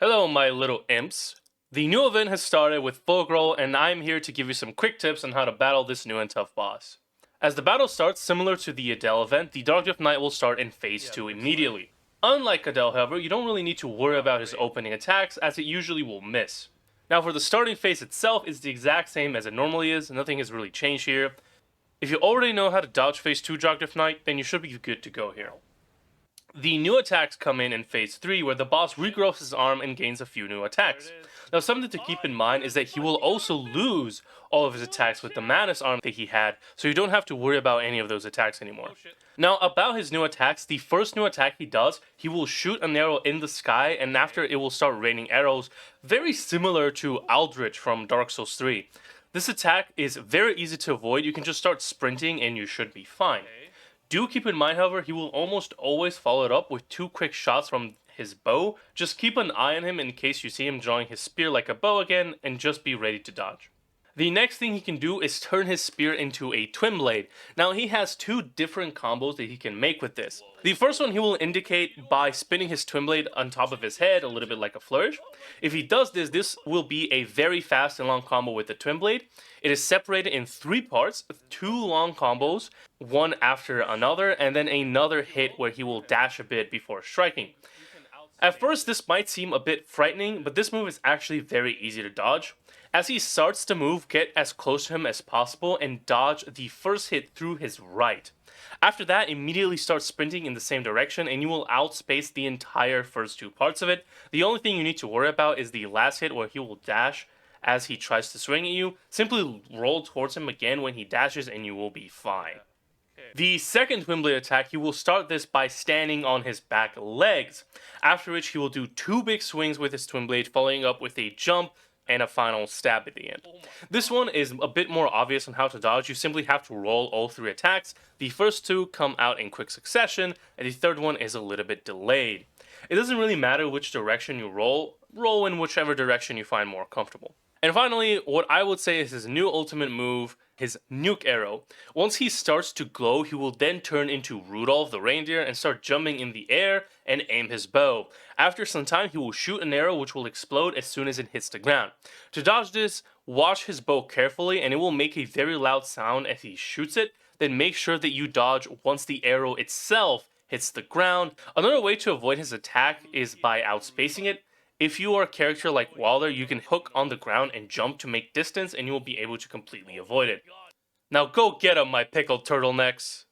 Hello, my little imps. The new event has started with Fulghor, and I'm here to give you some quick tips on how to battle this new and tough boss. As the battle starts, similar to the Adele event, the Dark Drift Knight will start in Phase 2 immediately. Unlike Adele, however, you don't really need to worry about his opening attacks, as it usually will miss. Now for the starting phase itself, it's the exact same as it normally is, nothing has really changed here. If you already know how to dodge Phase 2 Dark Drift Knight, then you should be good to go here. The new attacks come in Phase 3, where the boss regrows his arm and gains a few new attacks. Now, something to keep in mind is that he will also lose all of his attacks with the Manus arm that he had, so you don't have to worry about any of those attacks anymore. Now, about his new attacks, the first new attack he does, he will shoot an arrow in the sky, and after it will start raining arrows, very similar to Aldrich from Dark Souls 3. This attack is very easy to avoid, you can just start sprinting and you should be fine. Do keep in mind, however, he will almost always follow it up with 2 quick shots from his bow. Just keep an eye on him in case you see him drawing his spear like a bow again, and just be ready to dodge. The next thing he can do is turn his spear into a twin blade. Now he has 2 different combos that he can make with this. The first one he will indicate by spinning his twin blade on top of his head, a little bit like a flourish. If he does this, this will be a very fast and long combo with the twin blade. It is separated in 3 parts, 2 long combos, one after another, and then another hit where he will dash a bit before striking. At first this might seem a bit frightening, but this move is actually very easy to dodge. As he starts to move, get as close to him as possible and dodge the first hit through his right. After that, immediately start sprinting in the same direction and you will outspace the entire first 2 parts of it. The only thing you need to worry about is the last hit where he will dash as he tries to swing at you. Simply roll towards him again when he dashes and you will be fine. The second twin blade attack, he will start this by standing on his back legs, after which he will do 2 big swings with his twin blade, following up with a jump and a final stab at the end. This one is a bit more obvious on how to dodge. You simply have to roll all 3 attacks. The first 2 come out in quick succession, and the third one is a little bit delayed. It doesn't really matter which direction you roll in whichever direction you find more comfortable. And finally, what I would say is his new ultimate move, his nuke arrow. Once he starts to glow, he will then turn into Rudolph the reindeer and start jumping in the air and aim his bow. After some time, he will shoot an arrow which will explode as soon as it hits the ground. To dodge this, watch his bow carefully and it will make a very loud sound as he shoots it. Then make sure that you dodge once the arrow itself hits the ground. Another way to avoid his attack is by outspacing it. If you are a character like Wilder, you can hook on the ground and jump to make distance and you will be able to completely avoid it. Now go get him, my pickled turtlenecks!